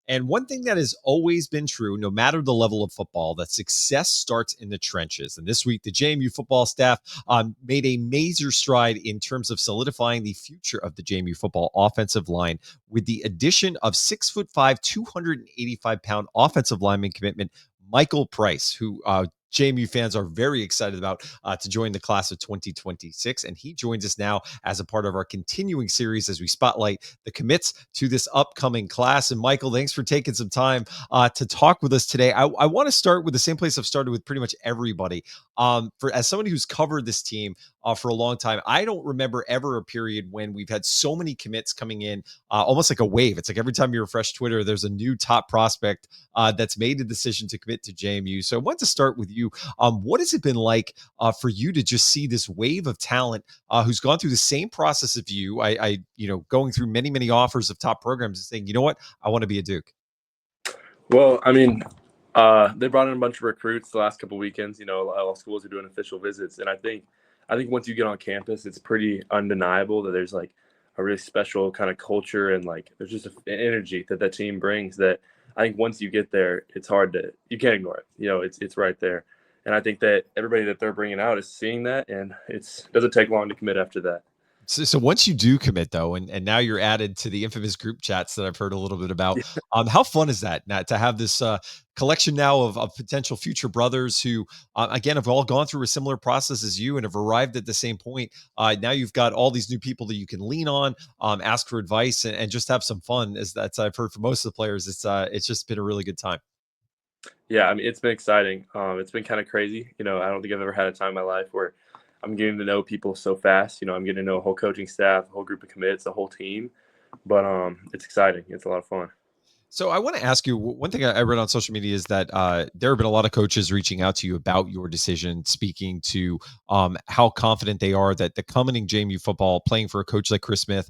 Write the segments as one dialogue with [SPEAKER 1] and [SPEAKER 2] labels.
[SPEAKER 1] And one thing that has always been true, no matter the level of football, that success starts in the trenches. And this week, the JMU football staff made a major stride in terms of solidifying the future of the JMU football offensive line with the addition of 6'5", 285-pound offensive lineman commitment Michael Price, who JMU fans are very excited about to join the class of 2026. And he joins us now as a part of our continuing series as we spotlight the commits to this upcoming class. And Michael, thanks for taking some time to talk with us today. I want to start with the same place I've started with pretty much everybody. As somebody who's covered this team for a long time, I don't remember ever a period when we've had so many commits coming in, almost like a wave. It's like every time you refresh Twitter, there's a new top prospect that's made a decision to commit to JMU. So I want to start with you. What has it been like for you to just see this wave of talent who's gone through the same process of you? Going through many, many offers of top programs and saying, you know what, I want to be a Duke.
[SPEAKER 2] Well, I mean, they brought in a bunch of recruits the last couple of weekends. All schools are doing official visits, and I think once you get on campus, it's pretty undeniable that there's like a really special kind of culture and like there's just an energy that team brings that I think once you get there, you can't ignore it. It's right there. And I think that everybody that they're bringing out is seeing that, and it doesn't take long to commit after that.
[SPEAKER 1] So once you do commit, though, and now you're added to the infamous group chats that I've heard a little bit about, how fun is that now to have this collection now of potential future brothers who, again, have all gone through a similar process as you and have arrived at the same point? Now you've got all these new people that you can lean on, ask for advice, and just have some fun. As I've heard from most of the players, it's just been a really good time.
[SPEAKER 2] Yeah, I mean, it's been exciting. It's been kind of crazy. I don't think I've ever had a time in my life where I'm getting to know people so fast. I'm getting to know a whole coaching staff, a whole group of commits, a whole team. But it's exciting. It's a lot of fun.
[SPEAKER 1] So I want to ask you, one thing I read on social media is that there have been a lot of coaches reaching out to you about your decision, speaking to how confident they are that the coming JMU football, playing for a coach like Chris Smith,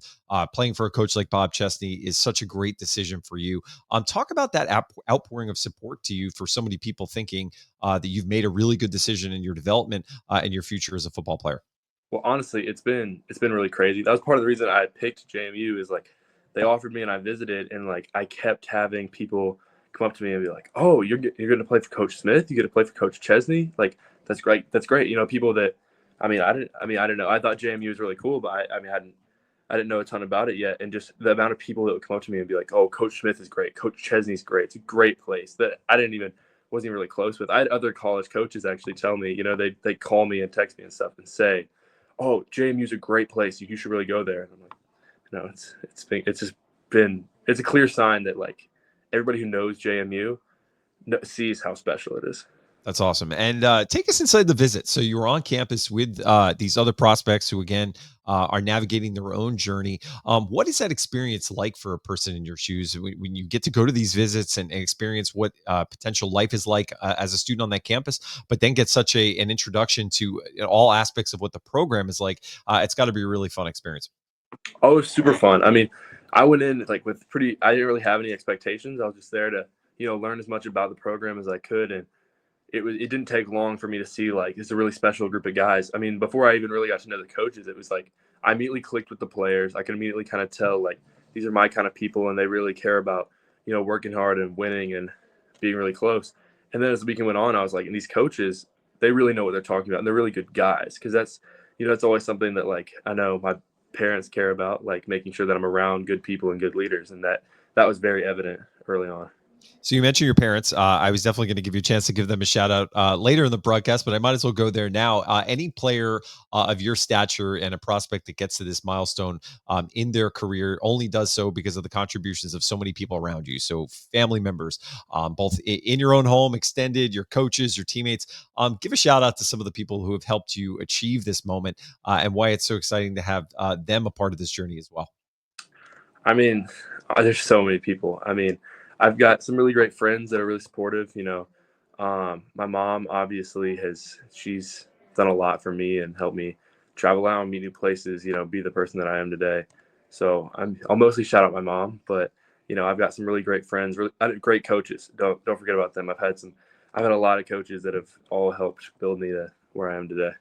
[SPEAKER 1] playing for a coach like Bob Chesney is such a great decision for you. Talk about that outpouring of support to you for so many people thinking that you've made a really good decision in your development and your future as a football player.
[SPEAKER 2] Well, honestly, it's been really crazy. That was part of the reason I picked JMU is like they offered me and I visited, and like I kept having people come up to me and be like, "Oh, you're going to play for Coach Smith? You get to play for Coach Chesney? Like that's great. That's great." People that I didn't know. I thought JMU was really cool, but I didn't know a ton about it yet, and just the amount of people that would come up to me and be like, "Oh, Coach Smith is great. Coach Chesney's great. It's a great place." That I wasn't even really close with. I had other college coaches actually tell me, they call me and text me and stuff and say, "Oh, JMU's a great place. You should really go there." And I'm like, no, it's a clear sign that like everybody who knows JMU sees how special it is.
[SPEAKER 1] That's awesome. And take us inside the visit. So you were on campus with these other prospects who, again, are navigating their own journey. What is that experience like for a person in your shoes when you get to go to these visits and experience what potential life is like as a student on that campus, but then get such an introduction to all aspects of what the program is like? It's got to be a really fun experience.
[SPEAKER 2] Oh, it was super fun. I mean, I went in like I didn't really have any expectations. I was just there to, learn as much about the program as I could. And it didn't take long for me to see like it's a really special group of guys. I mean, before I even really got to know the coaches, it was like I immediately clicked with the players. I could immediately kind of tell like these are my kind of people and they really care about, working hard and winning and being really close. And then as the weekend went on, I was like, and these coaches, they really know what they're talking about and they're really good guys. Cause that's always something that like I know my parents care about, like making sure that I'm around good people and good leaders. And that was very evident early on.
[SPEAKER 1] So you mentioned your parents. I was definitely going to give you a chance to give them a shout out later in the broadcast, but I might as well go there now. Any player of your stature and a prospect that gets to this milestone in their career only does so because of the contributions of so many people around you. So family members, both in your own home, extended, your coaches, your teammates. Give a shout out to some of the people who have helped you achieve this moment and why it's so exciting to have them a part of this journey as well.
[SPEAKER 2] I mean, there's so many people. I mean, I've got some really great friends that are really supportive. My mom obviously she's done a lot for me and helped me travel out and meet new places, be the person that I am today. So I'll mostly shout out my mom, but I've got some really great friends, really great coaches. Don't forget about them. I've had a lot of coaches that have all helped build me to where I am today.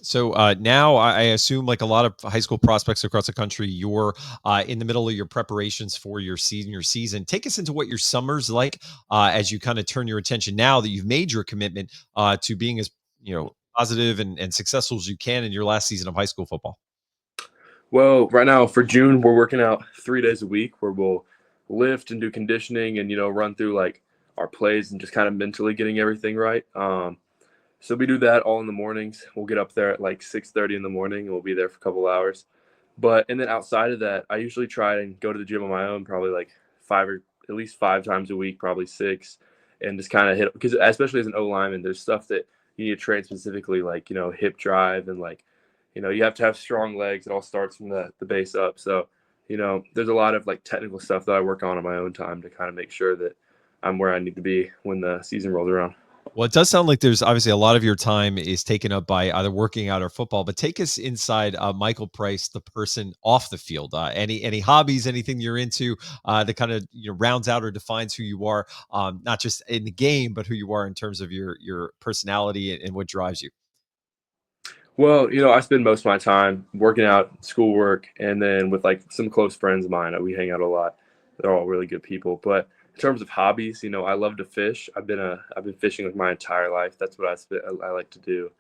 [SPEAKER 1] So now I assume, like a lot of high school prospects across the country, you're in the middle of your preparations for your senior season. Take us into what your summer's like as you kind of turn your attention now that you've made your commitment to being as positive and successful as you can in your last season of high school football.
[SPEAKER 2] Well, right now for June, we're working out 3 days a week where we'll lift and do conditioning and, run through like our plays and just kind of mentally getting everything right. So we do that all in the mornings. We'll get up there at like 6:30 in the morning and we'll be there for a couple hours. And then outside of that, I usually try and go to the gym on my own, probably like five or at least 5 times a week, probably six, and just kind of hit, because especially as an O lineman, there's stuff that you need to train specifically, like, hip drive and like, you have to have strong legs. It all starts from the base up. So, there's a lot of like technical stuff that I work on my own time to kind of make sure that I'm where I need to be when the season rolls around.
[SPEAKER 1] Well, it does sound like there's obviously a lot of your time is taken up by either working out or football. But take us inside Michael Price, the person off the field. Any hobbies, anything you're into that kind of rounds out or defines who you are, not just in the game, but who you are in terms of your personality and what drives you.
[SPEAKER 2] Well, I spend most of my time working out, schoolwork, and then with like some close friends of mine. We hang out a lot. They're all really good people. But in terms of hobbies, I love to fish. I've been fishing like my entire life. That's what I like to do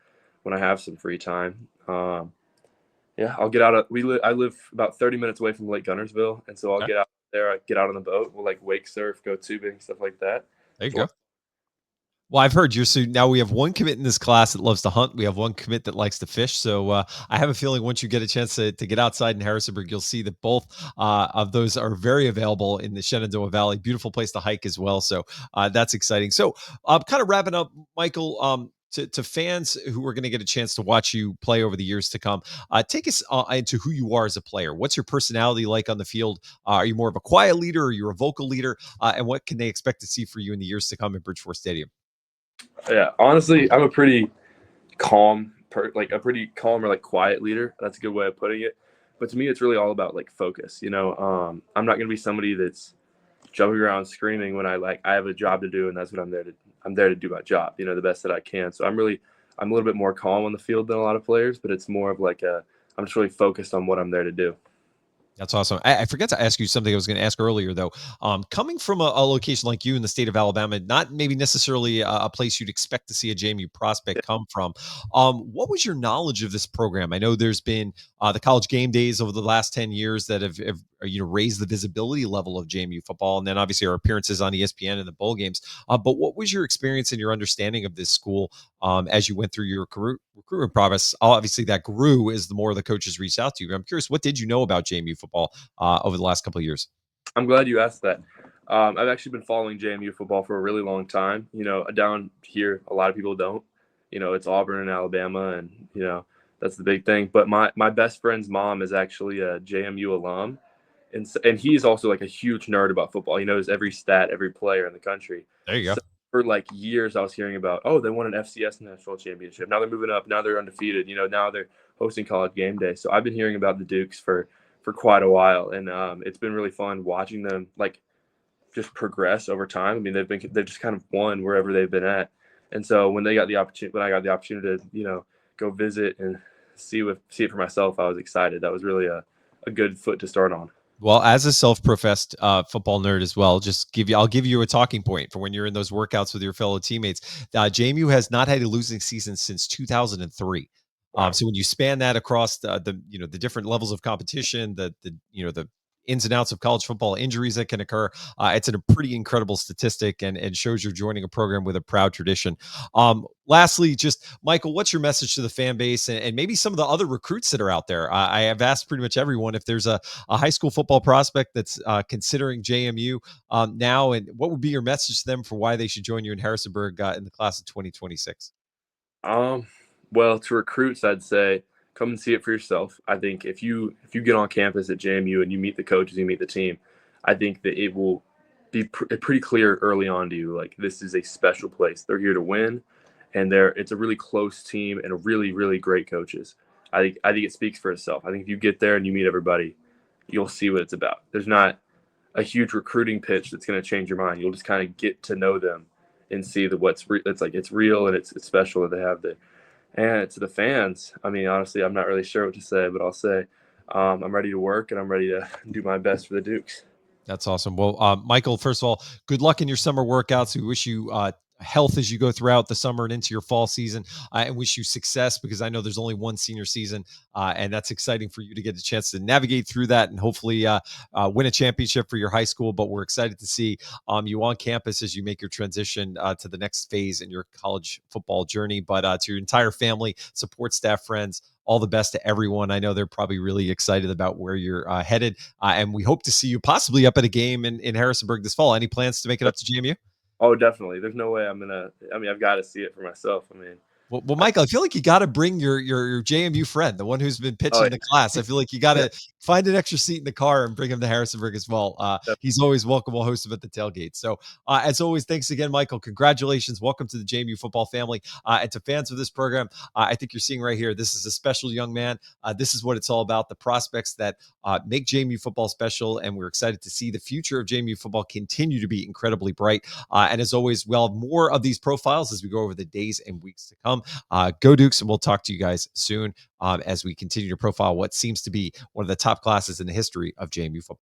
[SPEAKER 2] when I have some free time. Yeah, I'll get out of I live about 30 minutes away from Lake Gunnersville, and so I'll get out there. I get out on the boat. We'll like wake surf, go tubing, stuff like that.
[SPEAKER 1] There you
[SPEAKER 2] It's a
[SPEAKER 1] go.
[SPEAKER 2] lot.
[SPEAKER 1] Well, I've heard you're so now we have one commit in this class that loves to hunt. We have one commit that likes to fish. So I have a feeling once you get a chance to get outside in Harrisonburg, you'll see that both of those are very available in the Shenandoah Valley. Beautiful place to hike as well. So that's exciting. So kind of wrapping up, Michael. To fans who are going to get a chance to watch you play over the years to come, take us into who you are as a player. What's your personality like on the field? Are you more of a quiet leader or you're a vocal leader? And what can they expect to see for you in the years to come in Bridgeport Stadium?
[SPEAKER 2] Yeah, honestly, I'm a pretty like a pretty calm or like quiet leader. That's a good way of putting it. But to me, it's really all about like focus. I'm not gonna be somebody that's jumping around screaming when I have a job to do, and that's what I'm there to do my job, the best that I can. So I'm a little bit more calm on the field than a lot of players, but it's more of like I'm just really focused on what I'm there to do.
[SPEAKER 1] That's awesome. I forgot to ask you something I was going to ask earlier, though. Coming from a location like you in the state of Alabama, not maybe necessarily a place you'd expect to see a JMU prospect come from. What was your knowledge of this program? I know there's been the college game days over the last 10 years that have raised the visibility level of JMU football, and then obviously our appearances on ESPN and the bowl games. But what was your experience and your understanding of this school as you went through your recruitment process? Obviously, that grew as the more of the coaches reached out to you. I'm curious, what did you know about JMU football over the last couple of years?
[SPEAKER 2] I'm glad you asked that. I've actually been following JMU football for a really long time. Down here, a lot of people don't. It's Auburn and Alabama, and that's the big thing. But my best friend's mom is actually a JMU alum, and he's also like a huge nerd about football. He knows every stat, every player in the country.
[SPEAKER 1] There you go.
[SPEAKER 2] So for like years, I was hearing about, oh, they won an FCS national championship. Now they're moving up. Now they're undefeated. Now they're hosting college game day. So I've been hearing about the Dukes for quite a while, and it's been really fun watching them like just progress over time. I mean, they've just kind of won wherever they've been at, and so when I got the opportunity to go visit and see it for myself, I was excited. That was really a good foot to start on.
[SPEAKER 1] Well, as a self-professed football nerd as well, I'll give you a talking point for when you're in those workouts with your fellow teammates. JMU has not had a losing season since 2003.
[SPEAKER 2] Wow.
[SPEAKER 1] So when you span that across the different levels of competition, the ins and outs of college football, injuries that can occur, it's a pretty incredible statistic and shows you're joining a program with a proud tradition. Lastly, just Michael, what's your message to the fan base and maybe some of the other recruits that are out there? I have asked pretty much everyone if there's a high school football prospect that's considering JMU now, and what would be your message to them for why they should join you in Harrisonburg in the class of 2026?
[SPEAKER 2] Um, well, to recruits, I'd say come and see it for yourself. I think if you get on campus at JMU and you meet the coaches, you meet the team, I think that it will be pretty clear early on to you, like this is a special place. They're here to win, and it's a really close team and a really really great coaches. I think it speaks for itself. I think if you get there and you meet everybody, you'll see what it's about. There's not a huge recruiting pitch that's going to change your mind. You'll just kind of get to know them and see that it's like it's real and it's special that they have And to the fans, I mean, honestly, I'm not really sure what to say, but I'll say I'm ready to work and I'm ready to do my best for the Dukes.
[SPEAKER 1] That's awesome. Well, Michael, first of all, good luck in your summer workouts. We wish you health as you go throughout the summer and into your fall season, and wish you success because I know there's only one senior season, and that's exciting for you to get a chance to navigate through that and hopefully win a championship for your high school. But we're excited to see you on campus as you make your transition to the next phase in your college football journey. But to your entire family, support staff, friends, all the best to everyone. I know they're probably really excited about where you're headed. And we hope to see you possibly up at a game in Harrisonburg this fall. Any plans to make it up to JMU?
[SPEAKER 2] Oh, definitely. There's no way I'm gonna. I mean, I've got to see it for myself. I mean,
[SPEAKER 1] Well, Michael, I feel like you got to bring your JMU friend, the one who's been
[SPEAKER 2] oh
[SPEAKER 1] pitching the class. I feel like you got
[SPEAKER 2] yeah,
[SPEAKER 1] to find an extra seat in the car and bring him to Harrisonburg as well. He's always welcome. We'll host him at the tailgate. So, as always, thanks again, Michael. Congratulations. Welcome to the JMU football family. And to fans of this program, I think you're seeing right here, this is a special young man. This is what it's all about, the prospects that make JMU football special. And we're excited to see the future of JMU football continue to be incredibly bright. And as always, we'll have more of these profiles as we go over the days and weeks to come. Go Dukes, and we'll talk to you guys soon as we continue to profile what seems to be one of the top classes in the history of JMU football.